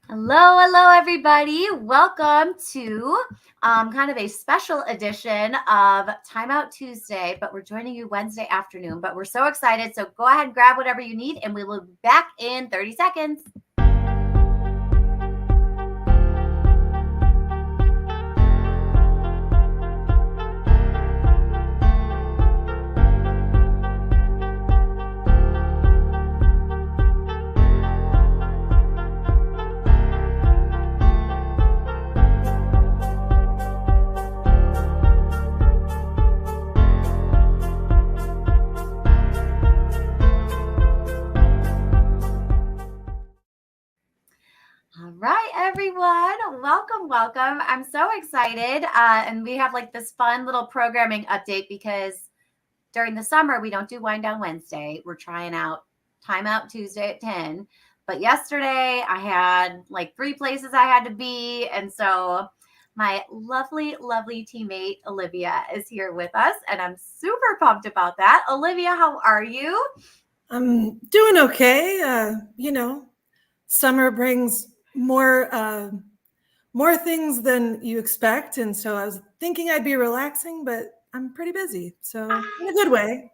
Hello, hello, everybody. Welcome to kind of a special edition of Timeout Tuesday, but we're joining you Wednesday afternoon. But we're so excited. So go ahead and grab whatever you need, and we will be back in 30 seconds. All right, everyone. Welcome, welcome. I'm so excited. And we have like this fun little programming update because during the summer, we don't do Wind Down Wednesday. We're trying out Timeout Tuesday at 10. But yesterday, I had like 3 places I had to be. And so my lovely, lovely teammate, Olivia, is here with us. And I'm super pumped about that. Olivia, how are you? I'm doing okay. Summer brings more things than you expect, and so I was thinking I'd be relaxing, but I'm pretty busy. So in a good way.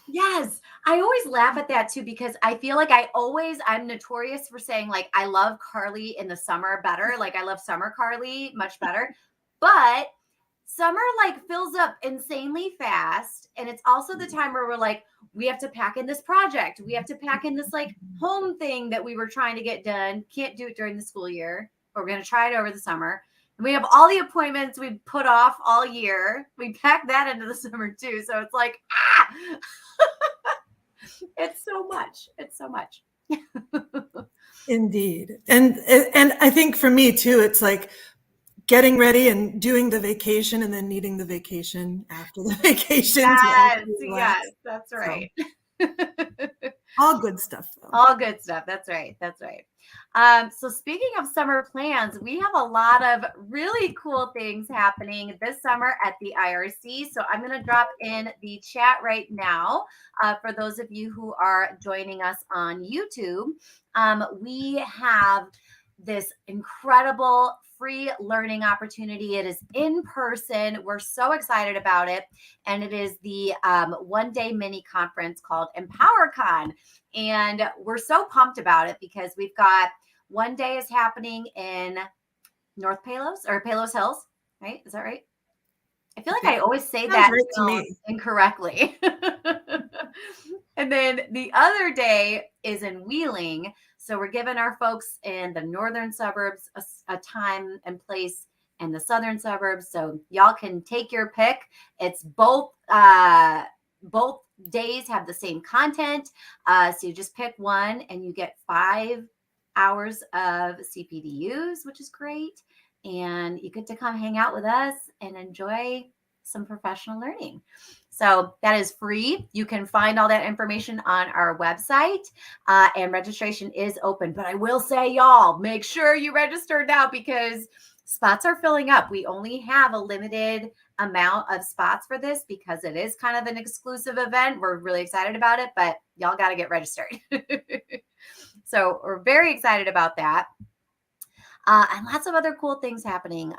Yes. I always laugh at that too because I feel like I'm notorious for saying like I love Carly in the summer better. Like I love summer Carly much better. But summer like fills up insanely fast. And it's also the time where we're like, we have to pack in this project. We have to pack in this like home thing that we were trying to get done. Can't do it during the school year, but we're going to try it over the summer. And we have all the appointments we put off all year. We pack that into the summer too. So it's like, it's so much. It's so much. Indeed. And I think for me too, it's like getting ready and doing the vacation and then needing the vacation after the vacation Yes, to yes, relax. that's So right. all good stuff though. All good stuff. That's right. That's right. So speaking of summer plans, we have a lot of really cool things happening this summer at the IRC. So I'm going to drop in the chat right now for those of you who are joining us on YouTube. We have this incredible free learning opportunity. It is in person. We're so excited about it. And it is the 1-day mini conference called EmpowerCon. And we're so pumped about it because we've got one day is happening in North Palos or Palos Hills, right? Is that right? I feel like I always say that Right to me. incorrectly. And then the other day is in Wheeling. So we're giving our folks in the northern suburbs a time and place in the southern suburbs. So y'all can take your pick. It's both days have the same content. So you just pick one and you get 5 hours of CPDUs, which is great. And you get to come hang out with us and enjoy some professional learning. So that is free. You can find all that information on our website, and registration is open. But I will say, y'all, make sure you register now because spots are filling up. We only have a limited amount of spots for this because it is kind of an exclusive event. We're really excited about it, but y'all got to get registered. So we're very excited about that. And lots of other cool things happening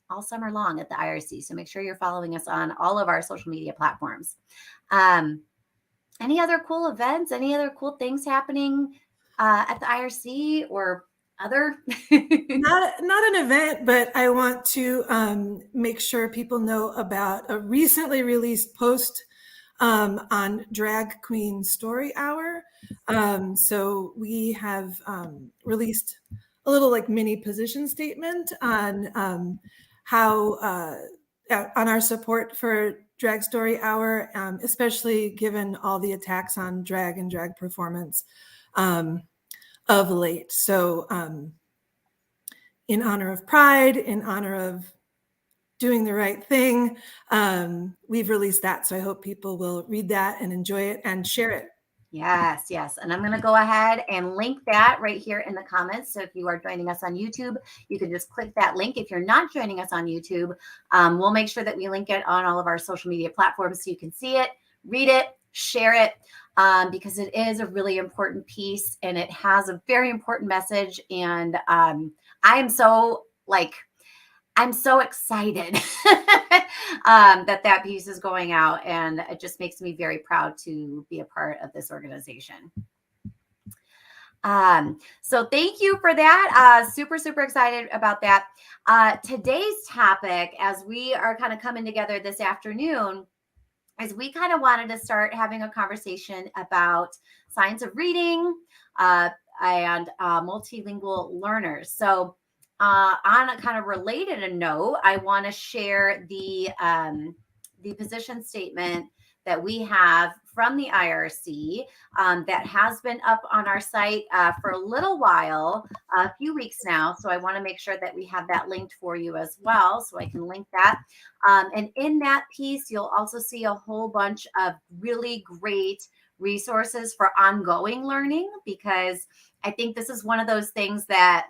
all summer long at the IRC. So make sure you're following us on all of our social media platforms. Any other cool events? Any other cool things happening at the IRC or other? Not an event, but I want to make sure people know about a recently released post on Drag Queen Story Hour. So we have released a little like mini position statement on how on our support for Drag Story Hour, especially given all the attacks on drag and drag performance of late. So in honor of Pride, in honor of doing the right thing, we've released that. So I hope people will read that and enjoy it and share it. Yes, yes. And I'm going to go ahead and link that right here in the comments. So if you are joining us on YouTube, you can just click that link. If you're not joining us on YouTube, we'll make sure that we link it on all of our social media platforms so you can see it, read it, share it. because it is a really important piece and it has a very important message. And I am so like, I'm so excited that piece is going out, and it just makes me very proud to be a part of this organization. So thank you for that. Super, super excited about that. Today's topic, as we are kind of coming together this afternoon, is we kind of wanted to start having a conversation about science of reading and multilingual learners. So on a kind of related note, I want to share the position statement that we have from the IRC that has been up on our site for a little while, a few weeks now. So I want to make sure that we have that linked for you as well, so I can link that. And in that piece, you'll also see a whole bunch of really great resources for ongoing learning, because I think this is one of those things that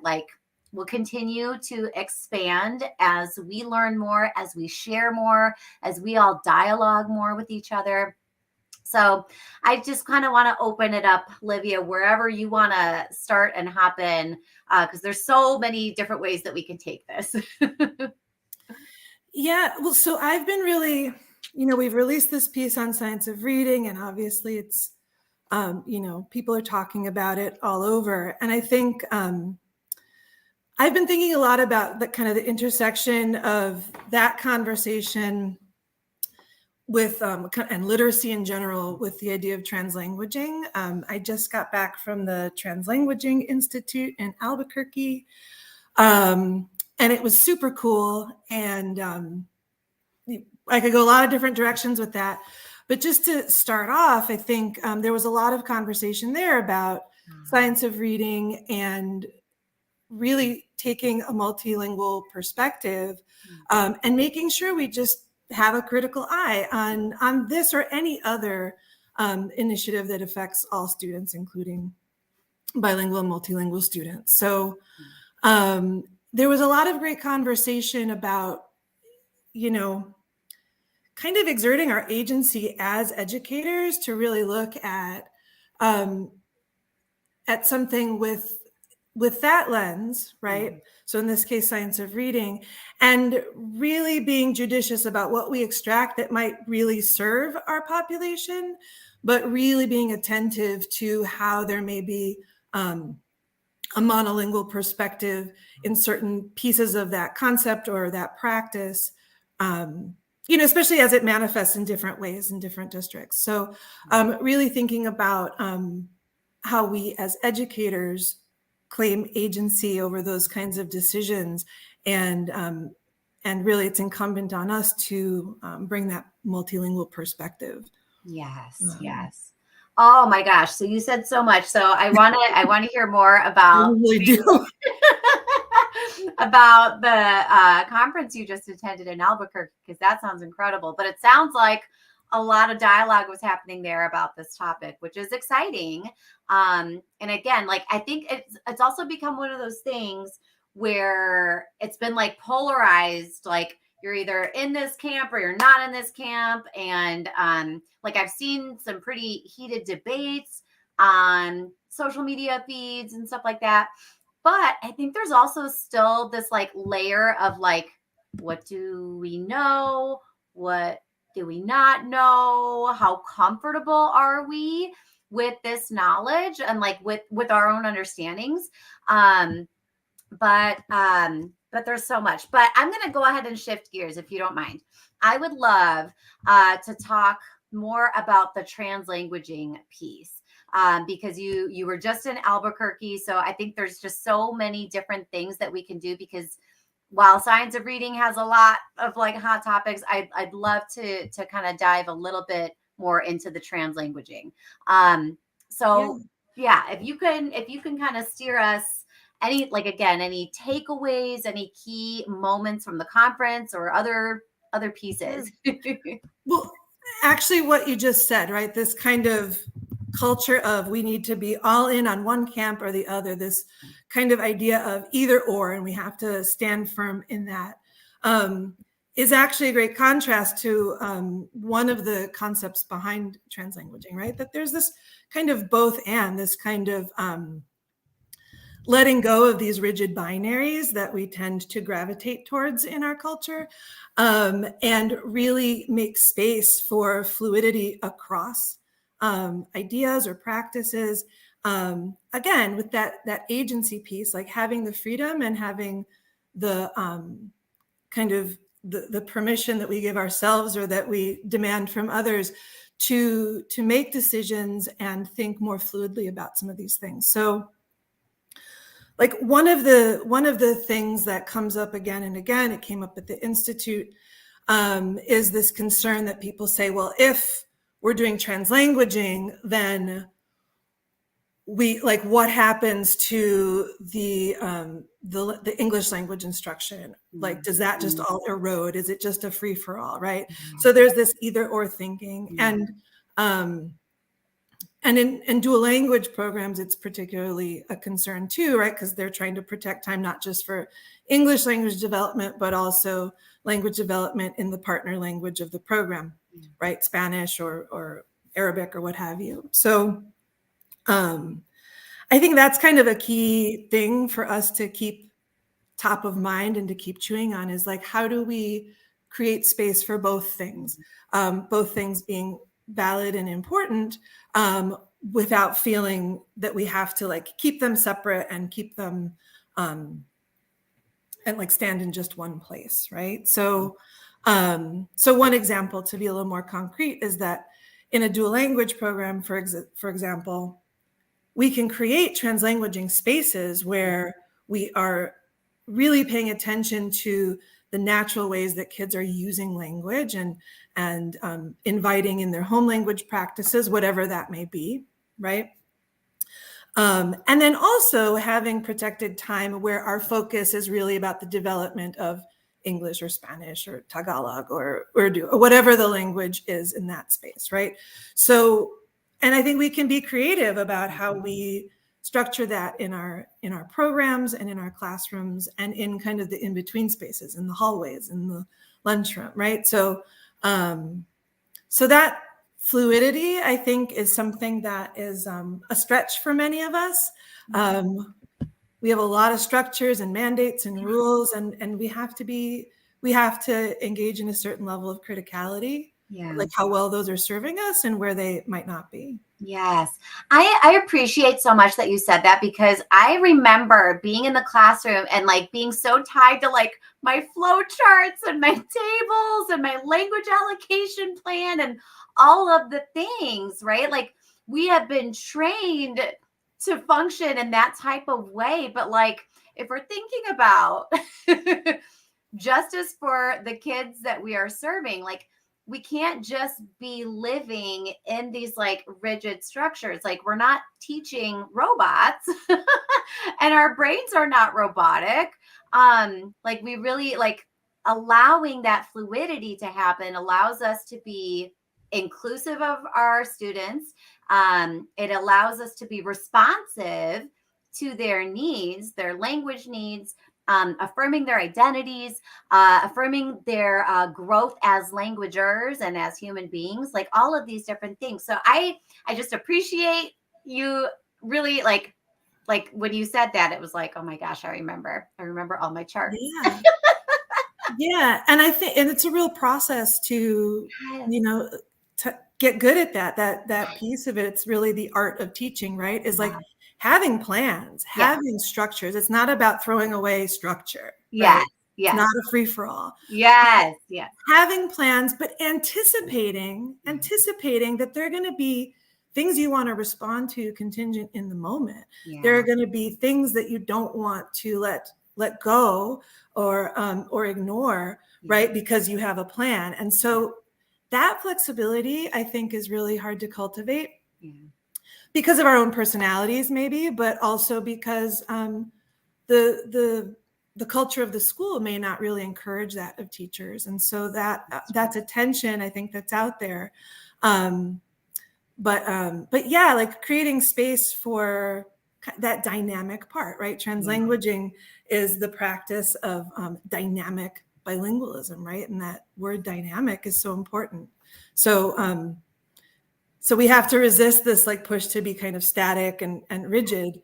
will continue to expand as we learn more, as we share more, as we all dialogue more with each other. So I just kind of want to open it up, Olivia, wherever you want to start and hop in, because there's so many different ways that we can take this. Yeah, well, so I've been really, we've released this piece on science of reading, and obviously it's, people are talking about it all over. And I think I've been thinking a lot about the kind of the intersection of that conversation with and literacy in general with the idea of translanguaging. I just got back from the Translanguaging Institute in Albuquerque, and it was super cool. And I could go a lot of different directions with that. But just to start off, I think there was a lot of conversation there about science of reading and really taking a multilingual perspective and making sure we just have a critical eye on this or any other initiative that affects all students, including bilingual and multilingual students. So there was a lot of great conversation about, kind of exerting our agency as educators to really look at something with that lens, right? Mm-hmm. So in this case, science of reading, and really being judicious about what we extract that might really serve our population, but really being attentive to how there may be a monolingual perspective in certain pieces of that concept or that practice, especially as it manifests in different ways in different districts. So really thinking about how we as educators claim agency over those kinds of decisions, and really it's incumbent on us to bring that multilingual perspective. Yes. Oh my gosh! So you said so much. So I want to hear more about. I really do. About the conference you just attended in Albuquerque, because that sounds incredible. But it sounds like a lot of dialogue was happening there about this topic, which is exciting. And again, I think it's also become one of those things where it's been polarized, you're either in this camp or you're not in this camp. And I've seen some pretty heated debates on social media feeds and stuff like that. But I think there's also still this layer of what do we know? What do we not know? How comfortable are we with this knowledge and with our own understandings? But there's so much. But I'm going to go ahead and shift gears, if you don't mind. I would love to talk more about the translanguaging piece. Because you were just in Albuquerque. So I think there's just so many different things that we can do, because while science of reading has a lot of hot topics, I'd love to kind of dive a little bit more into the translanguaging. If you can kind of steer us any takeaways, any key moments from the conference or other pieces. Well, actually what you just said, right? This kind of culture of we need to be all in on one camp or the other, this kind of idea of either or, and we have to stand firm in that, is actually a great contrast to one of the concepts behind translanguaging, right? That there's this kind of both and, this kind of letting go of these rigid binaries that we tend to gravitate towards in our culture, and really make space for fluidity across ideas or practices. Again, with that agency piece, like having the freedom and having the kind of the permission that we give ourselves or that we demand from others to make decisions and think more fluidly about some of these things. So like one of the things that comes up again and again, it came up at the Institute, is this concern that people say, well, if we're doing translanguaging, then we like what happens to the English language instruction? Like, does that just all erode? Is it just a free for all, right? So there's this either or thinking, and in dual language programs, it's particularly a concern too, right? Because they're trying to protect time not just for English language development, but also language development in the partner language of the program, right? Spanish or Arabic or what have you. So I think that's kind of a key thing for us to keep top of mind and to keep chewing on, is like, how do we create space for both things being valid and important, without feeling that we have to like keep them separate and keep them and like stand in just one place, right? So one example, to be a little more concrete, is that in a dual language program, for example, we can create translanguaging spaces where we are really paying attention to the natural ways that kids are using language and inviting in their home language practices, whatever that may be, right? And then also having protected time where our focus is really about the development of English or Spanish or Tagalog or Urdu or whatever the language is in that space, right? So, and I think we can be creative about how we structure that in our programs and in our classrooms and in kind of the in-between spaces, in the hallways, in the lunchroom, right? So, so that fluidity, I think, is something that is a stretch for many of us. We have a lot of structures and mandates and rules, and we have to engage in a certain level of criticality, like how well those are serving us and where they might not be. Yes. I appreciate so much that you said that, because I remember being in the classroom and like being so tied to like my flow charts and my tables and my language allocation plan and all of the things, right? Like we have been trained to function in that type of way. But like, if we're thinking about justice for the kids that we are serving, like we can't just be living in these like rigid structures. Like we're not teaching robots and our brains are not robotic. Like we really like allowing that fluidity to happen allows us to be inclusive of our students. It allows us to be responsive to their needs, their language needs, affirming their identities, affirming their growth as languagers and as human beings, like all of these different things. So I just appreciate you really like when you said that, it was like, oh my gosh, I remember all my charts. Yeah. Yeah. And I think, and it's a real process to, to get good at that piece of it. It's really the art of teaching, right? Is like having plans, having structures. It's not about throwing away structure. Yes. Right? Yes. It's not a free for all. Yes. Yes. Having plans, but anticipating that there are going to be things you want to respond to contingent in the moment. Yeah. There are going to be things that you don't want to let go or ignore, right? Because you have a plan. And so that flexibility, I think, is really hard to cultivate because of our own personalities, maybe, but also because the culture of the school may not really encourage that of teachers. And so that's a tension, I think, that's out there. But yeah, like creating space for that dynamic part, right? Translanguaging is the practice of dynamic bilingualism, right? And that word dynamic is so important. So we have to resist this like push to be kind of static and rigid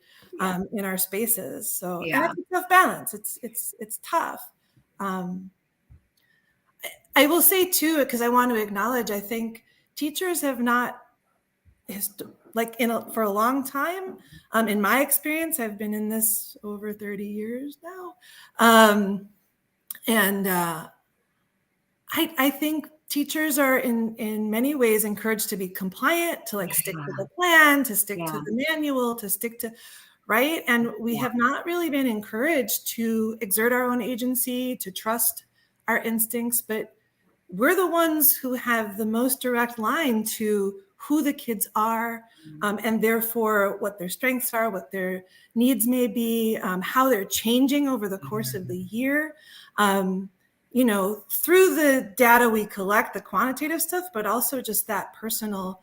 in our spaces. So, and it's a tough balance. It's tough. I will say too, because I want to acknowledge, I think teachers have not for a long time. In my experience, I've been in this over 30 years now. And I think teachers are in many ways encouraged to be compliant, to like stick to the plan, to stick to the manual, to stick to, right? And we have not really been encouraged to exert our own agency, to trust our instincts, but we're the ones who have the most direct line to who the kids are, and therefore what their strengths are, what their needs may be, how they're changing over the course of the year. Through the data we collect, the quantitative stuff, but also just that personal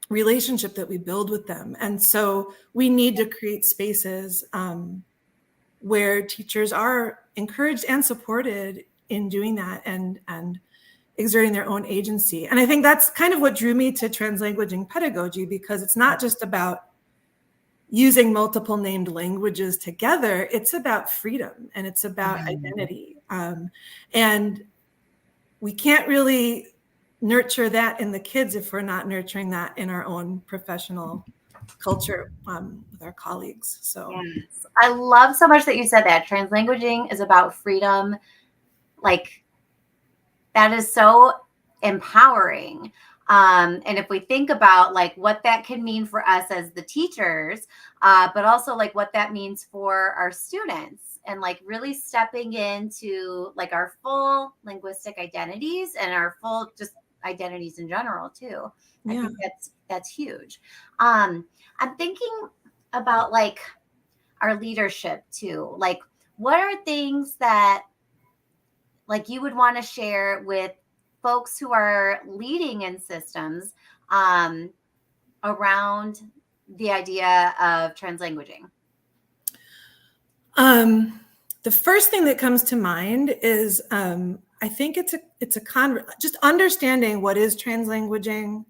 relationship that we build with them. And so we need to create spaces where teachers are encouraged and supported in doing that and exerting their own agency. And I think that's kind of what drew me to translanguaging pedagogy, because it's not just about using multiple named languages together. It's about freedom and it's about identity. And we can't really nurture that in the kids if we're not nurturing that in our own professional culture with our colleagues. So yes. I love so much that you said that translanguaging is about freedom. Like, that is so empowering. And if we think about like what that can mean for us as the teachers, but also like what that means for our students, and like really stepping into like our full linguistic identities and our full just identities in general too. I think that's huge. I'm thinking about like our leadership too. Like, what are things that like you would want to share with folks who are leading in systems around the idea of translanguaging? The first thing that comes to mind is I think it's just understanding what is translanguaging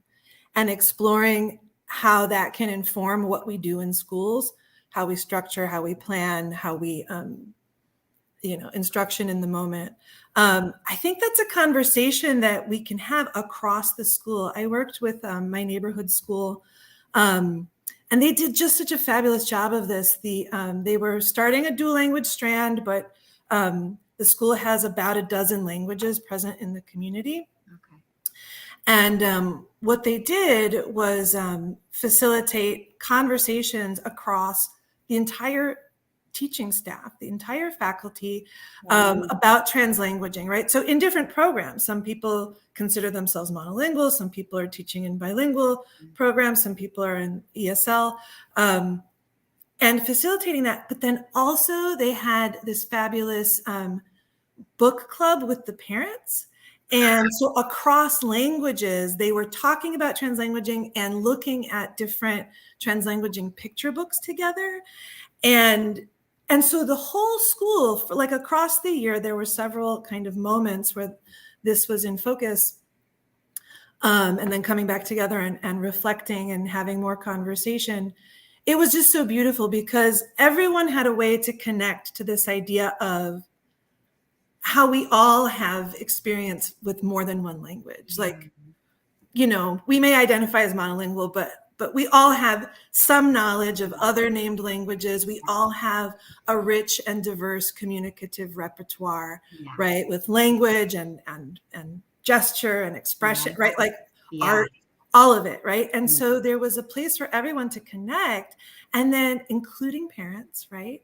and exploring how that can inform what we do in schools, how we structure, how we plan, how we instruction in the moment. I think that's a conversation that we can have across the school. I worked with my neighborhood school, and they did just such a fabulous job of this. They were starting a dual language strand, but the school has about a dozen languages present in the community. Okay. And what they did was facilitate conversations across the entire teaching staff, the entire faculty, about translanguaging, right? So in different programs, some people consider themselves monolingual, some people are teaching in bilingual programs, some people are in ESL, and facilitating that. But then also they had this fabulous book club with the parents. And so across languages, they were talking about translanguaging and looking at different translanguaging picture books together. And so the whole school, like across the year, there were several kind of moments where this was in focus, and then coming back together and reflecting and having more conversation. It was just so beautiful because everyone had a way to connect to this idea of how we all have experience with more than one language. Like, we may identify as monolingual, but we all have some knowledge of other named languages. We all have a rich and diverse communicative repertoire, right? With language and gesture and expression, right? Like art, all of it, right? And so there was a place for everyone to connect, and then including parents, right?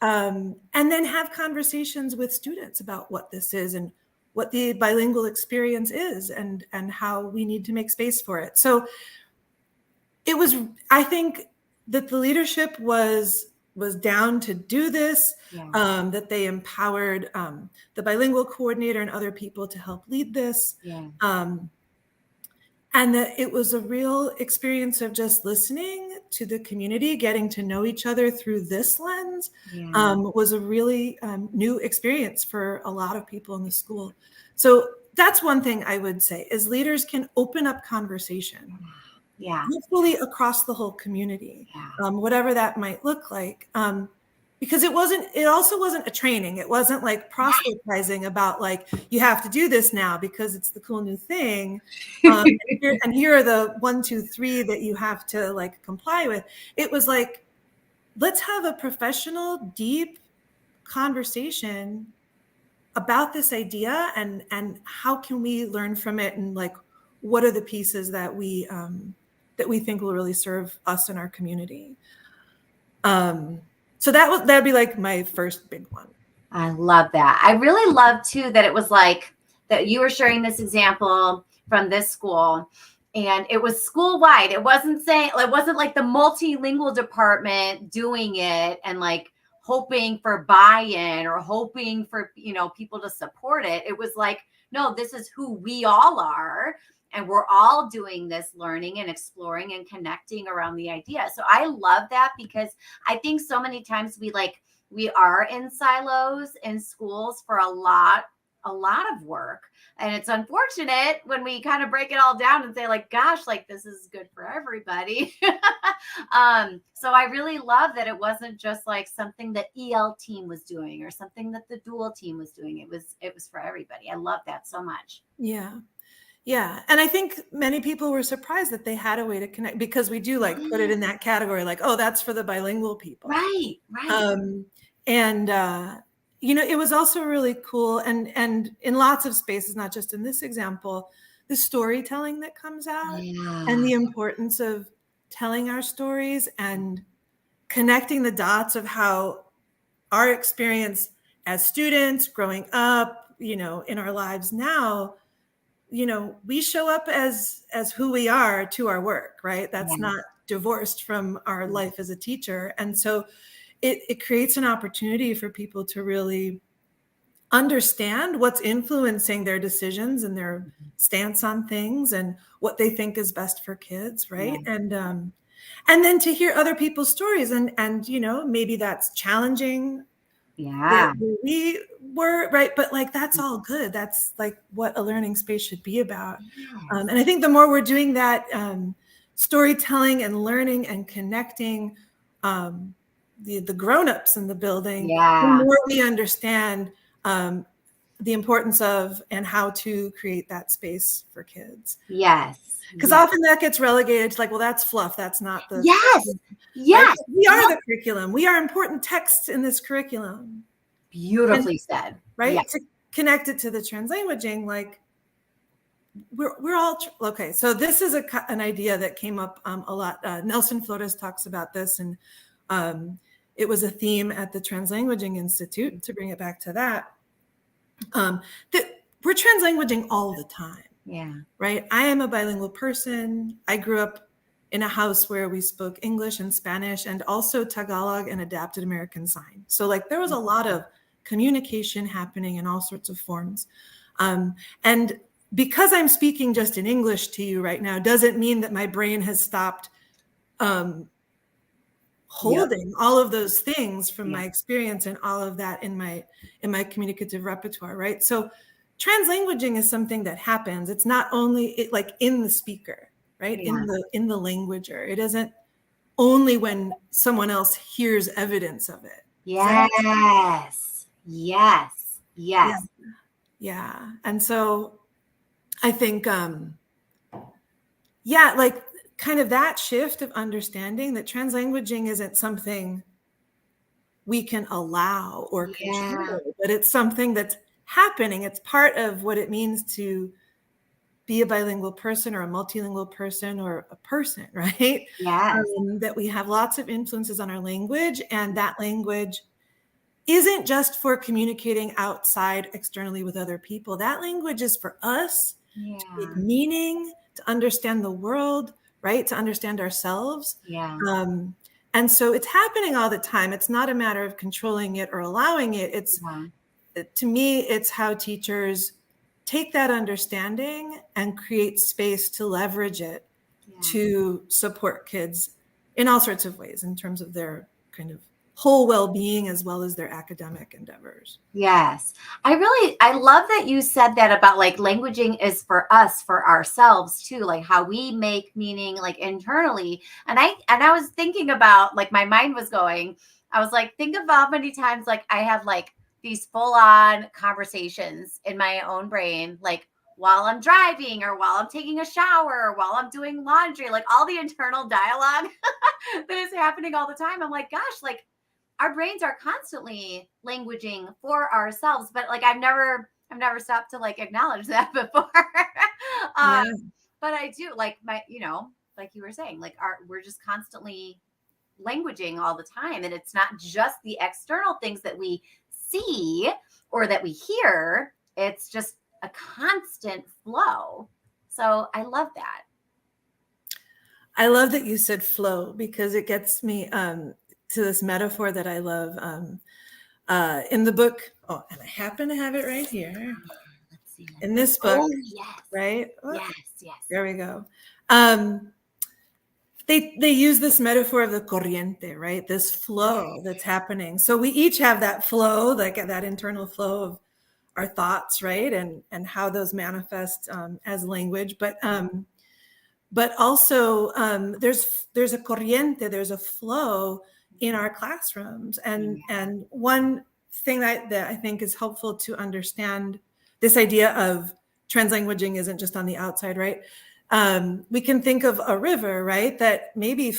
And then have conversations with students about what this is and what the bilingual experience is and how we need to make space for it. So it was, I think that the leadership was down to do this, that they empowered the bilingual coordinator and other people to help lead this. And that it was a real experience of just listening to the community, getting to know each other through this lens, was a really new experience for a lot of people in the school. So that's one thing I would say is leaders can open up conversation, hopefully across the whole community, whatever that might look like. Because it also wasn't a training. It wasn't like proselytizing about like, you have to do this now because it's the cool new thing. And here are the 1, 2, 3 that you have to like comply with. It was like, let's have a professional, deep conversation about this idea and how can we learn from it, and like, what are the pieces that we think will really serve us and our community. So that'd be like my first big one. I love that. I really love too that it was like that you were sharing this example from this school, and it was school wide. It wasn't like the multilingual department doing it and like hoping for buy-in or hoping for, people to support it. It was like, no, this is who we all are. And we're all doing this learning and exploring and connecting around the idea. So I love that, because I think so many times we are in silos in schools for a lot of work. And it's unfortunate when we kind of break it all down and say like, gosh, like this is good for everybody. So I really love that it wasn't just like something that EL team was doing or something that the dual team was doing. It was for everybody. I love that so much. Yeah. Yeah. And I think many people were surprised that they had a way to connect, because we do like put it in that category, like, oh, that's for the bilingual people. Right. And it was also really cool. And in lots of spaces, not just in this example, the storytelling that comes out and the importance of telling our stories and connecting the dots of how our experience as students growing up, in our lives now, we show up as who we are to our work, right? That's not divorced from our life as a teacher. And so it creates an opportunity for people to really understand what's influencing their decisions and their stance on things and what they think is best for kids, right? And then to hear other people's stories and maybe that's challenging. We were right, but like that's all good. That's like what a learning space should be about. And I think the more we're doing that storytelling and learning and connecting the grown-ups in the building, the more we understand the importance of and how to create that space for kids. Because often that gets relegated to like, well, that's fluff. That's not the Yes. We are the curriculum. We are important texts in this curriculum. Beautifully said. Right? To connect it to the translanguaging, like we're all okay. So this is an idea that came up a lot. Nelson Flores talks about this, and it was a theme at the Translanguaging Institute, to bring it back to that we're translanguaging all the time. Right? I am a bilingual person. I grew up in a house where we spoke English and Spanish and also Tagalog and Adapted American Sign. So like there was a lot of communication happening in all sorts of forms. And because I'm speaking just in English to you right now, doesn't mean that my brain has stopped holding all of those things from my experience and all of that in my communicative repertoire, right? So translanguaging is something that happens. It's not only like in the speaker, right? In the languager. It isn't only when someone else hears evidence of it. Yes. And so I think like kind of that shift of understanding that translanguaging isn't something we can allow or control, but it's something that's happening. It's part of what it means to be a bilingual person or a multilingual person or a person, right? That we have lots of influences on our language, and that language isn't just for communicating outside externally with other people. That language is for us to make meaning, to understand the world, right? To understand ourselves. And so it's happening all the time. It's not a matter of controlling it or allowing it. It's to me, it's how teachers take that understanding and create space to leverage it to support kids in all sorts of ways in terms of their kind of whole well-being as well as their academic endeavors. Yes. I love that you said that about like languaging is for us, for ourselves too, like how we make meaning like internally. And I was thinking about like my mind was going, I was like, think of how many times like I have like these full on conversations in my own brain, like while I'm driving or while I'm taking a shower or while I'm doing laundry, like all the internal dialogue that is happening all the time. I'm like, gosh, like our brains are constantly languaging for ourselves, but like I've never stopped to like acknowledge that before. Yeah. But I do like like you were saying, like we're just constantly languaging all the time, and it's not just the external things that we see or that we hear, it's just a constant flow. So I love that. I love that you said flow because it gets me to this metaphor that I love in the book. Oh, and I happen to have it right here. Let's see. In this book, Yes. right? Oh, Yes. there we go. They use this metaphor of the corriente, right? This flow that's happening. So we each have that flow, like that internal flow of our thoughts, right? And how those manifest as language. But also there's a corriente, there's a flow in our classrooms. And one thing that I think is helpful to understand this idea of translanguaging isn't just on the outside, right? We can think of a river, right, that may be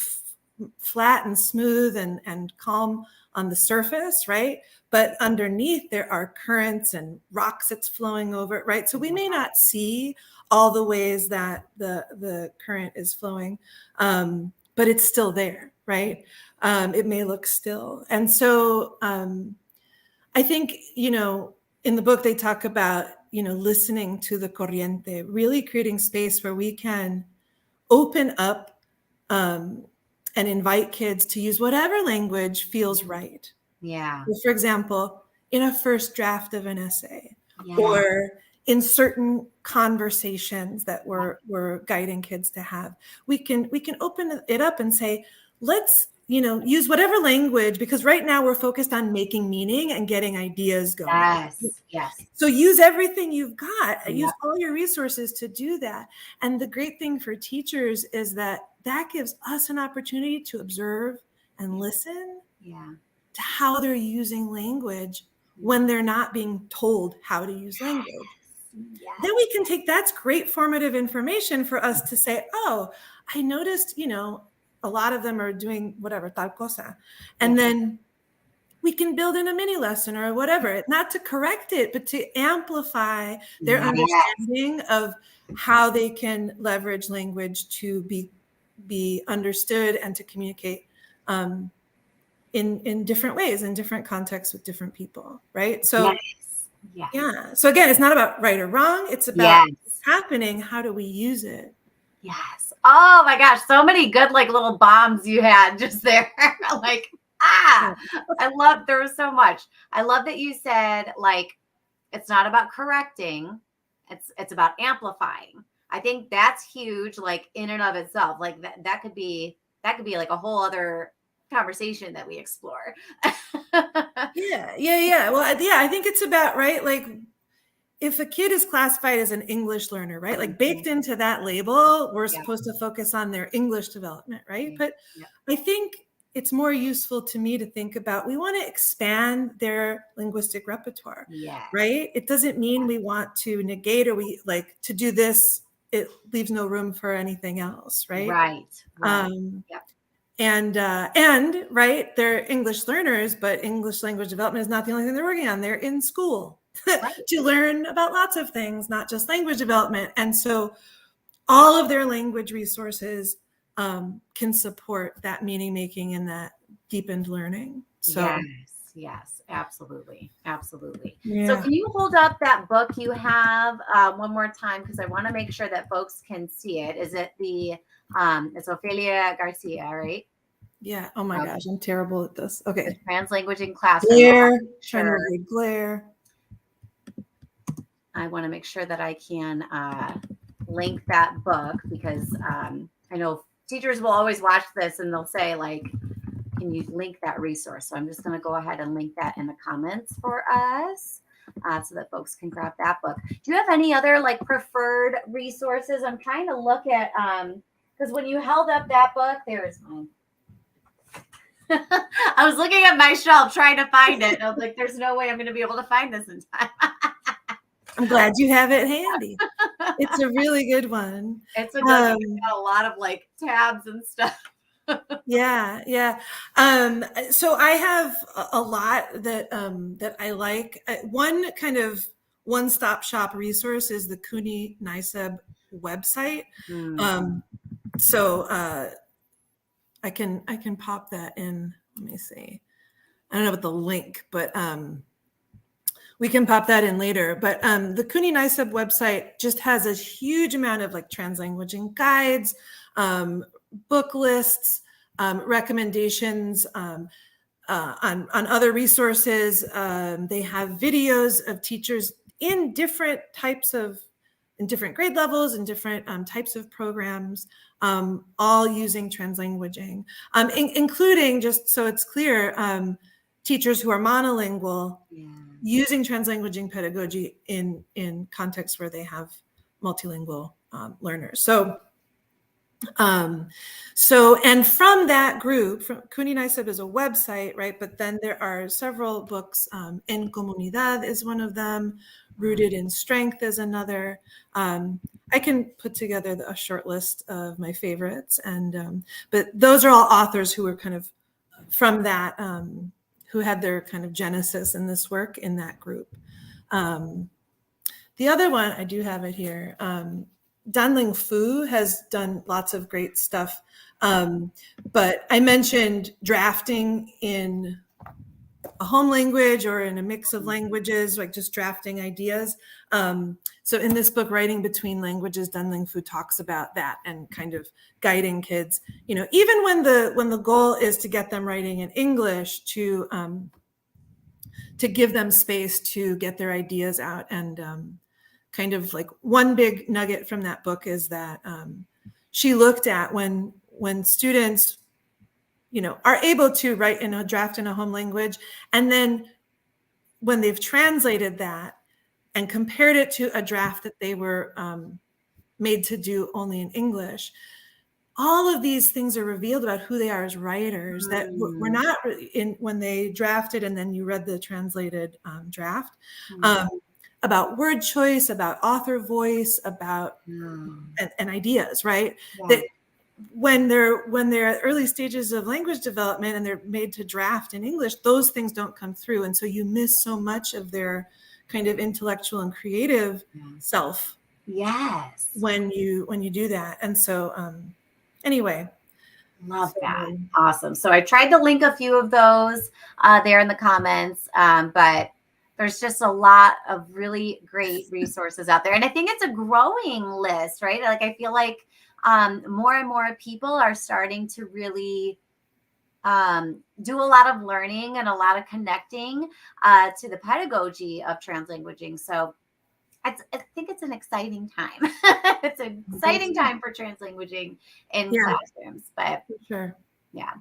flat and smooth and calm on the surface, right? But underneath there are currents and rocks that's flowing over it, right? So we may not see all the ways that the current is flowing, but it's still there, right? It may look still. And so I think, in the book they talk about, listening to the corriente, really creating space where we can open up and invite kids to use whatever language feels right. Yeah. For example, in a first draft of an essay, Yeah. or in certain conversations that we're guiding kids to have, we can open it up and say, let's use whatever language, because right now we're focused on making meaning and getting ideas going. Yes. So use everything you've got, use all your resources to do that. And the great thing for teachers is that gives us an opportunity to observe and listen to how they're using language when they're not being told how to use language. Then we can take, that's great formative information for us to say, oh, I noticed, a lot of them are doing whatever, tal cosa. And then we can build in a mini lesson or whatever, not to correct it, but to amplify their understanding of how they can leverage language to be understood and to communicate in different ways, in different contexts with different people, right? So yeah. So again, it's not about right or wrong. It's about what's happening. How do we use it? Yes. Oh my gosh. So many good, like little bombs you had just there. Like, there was so much. I love that you said, like, it's not about correcting. It's about amplifying. I think that's huge, like in and of itself. Like that could be like a whole other conversation that we explore. Yeah. Well, I think it's about, right, like if a kid is classified as an English learner, right, like baked into that label, we're supposed to focus on their English development, right? But I think it's more useful to me to think about, we want to expand their linguistic repertoire, right? It doesn't mean we want to negate, or we like to do this, it leaves no room for anything else, right? And right, they're English learners, but English language development is not the only thing they're working on. They're in school to learn about lots of things, not just language development. And so all of their language resources can support that meaning making and that deepened learning. So yes, absolutely. Yeah. So can you hold up that book you have one more time, because I want to make sure that folks can see it. Is it it's Ophelia Garcia, right? Yeah. Oh my gosh, I'm terrible at this. Okay. The Translanguaging Classroom. Glare. Trying to avoid glare. I want to make sure that I can link that book because I know teachers will always watch this and they'll say like, can you link that resource? So I'm just going to go ahead and link that in the comments for us so that folks can grab that book. Do you have any other like preferred resources? I'm trying to look at, because when you held up that book, there's mine. I was looking at my shelf trying to find it. And I was like, there's no way I'm going to be able to find this in time. I'm glad you have it handy. It's a really good one. It's a good one. It's got a lot of like tabs and stuff. Yeah. So I have a lot that that I like. One kind of one-stop shop resource is the CUNY NICEB website. So I can pop that in. Let me see. I don't know about the link, but we can pop that in later. But the CUNY NICEB website just has a huge amount of like translanguaging guides, book lists, recommendations on other resources. They have videos of teachers in different grade levels and different types of programs, all using translanguaging, including, just so it's clear, teachers who are monolingual using translanguaging pedagogy in contexts where they have multilingual learners. And from that group, CUNY NICEB is a website, right? But then there are several books. En Comunidad is one of them. Rooted in Strength is another. I can put together a short list of my favorites, but those are all authors who were kind of from that, who had their kind of genesis in this work in that group. The other one, I do have it here. Danling Fu has done lots of great stuff. But I mentioned drafting in a home language or in a mix of languages, like just drafting ideas. So in this book, Writing Between Languages, Danling Fu talks about that and kind of guiding kids, even when the goal is to get them writing in English, to give them space to get their ideas out. And kind of like one big nugget from that book is that she looked at when students, are able to write in a draft in a home language, and then when they've translated that and compared it to a draft that they were made to do only in English, all of these things are revealed about who they are as writers that were not in when they drafted, and then you read the translated draft. About word choice, about author voice, about and ideas, right? Yeah. That when they're at early stages of language development and they're made to draft in English, those things don't come through, and so you miss so much of their kind of intellectual and creative self. Yes. When you do that, and so anyway. Love that. Awesome. So I tried to link a few of those there in the comments, but there's just a lot of really great resources out there. And I think it's a growing list, right? Like, I feel like more and more people are starting to really do a lot of learning and a lot of connecting to the pedagogy of translanguaging. So I think it's an exciting time. It's an exciting time for translanguaging in classrooms. But for sure. Yeah.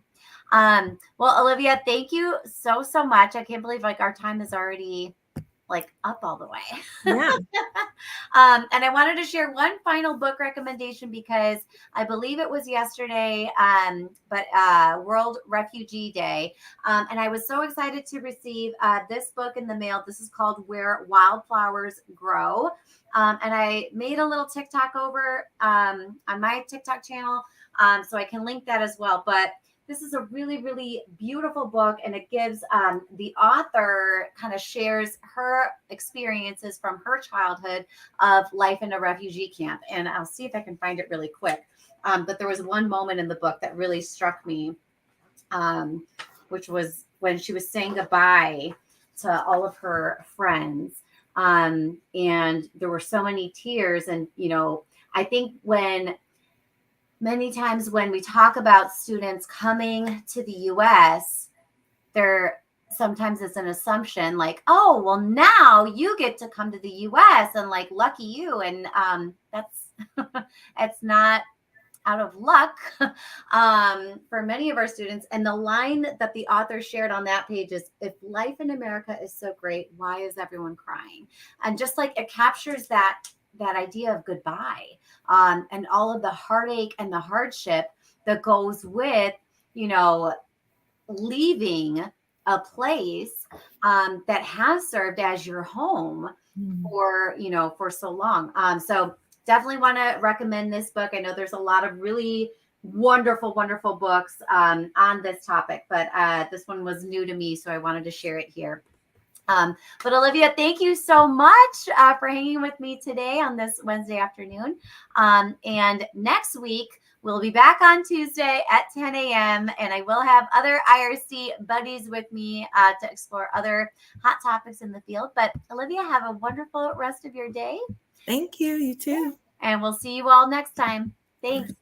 Well, Olivia, thank you so much. I can't believe like our time is already like up all the way. Yeah. And I wanted to share one final book recommendation because I believe it was yesterday, but World Refugee Day. And I was so excited to receive this book in the mail. This is called Where Wildflowers Grow. And I made a little TikTok over on my TikTok channel. So I can link that as well. But this is a really, really beautiful book, and it gives the author kind of shares her experiences from her childhood of life in a refugee camp. And I'll see if I can find it really quick. But there was one moment in the book that really struck me, which was when she was saying goodbye to all of her friends. And there were so many tears. And, I think many times when we talk about students coming to the U.S., they're sometimes it's an assumption like, oh, well, now you get to come to the US and like lucky you. And that's it's not out of luck for many of our students. And the line that the author shared on that page is, if life in America is so great, why is everyone crying? And just like it captures that idea of goodbye, and all of the heartache and the hardship that goes with, you know, leaving a place that has served as your home for, you know, for so long. So definitely want to recommend this book. I know there's a lot of really wonderful, wonderful books on this topic, but this one was new to me, so I wanted to share it here. But Olivia, thank you so much for hanging with me today on this Wednesday afternoon. And next week, we'll be back on Tuesday at 10 a.m. And I will have other IRC buddies with me to explore other hot topics in the field. But Olivia, have a wonderful rest of your day. Thank you. You too. And we'll see you all next time. Thanks.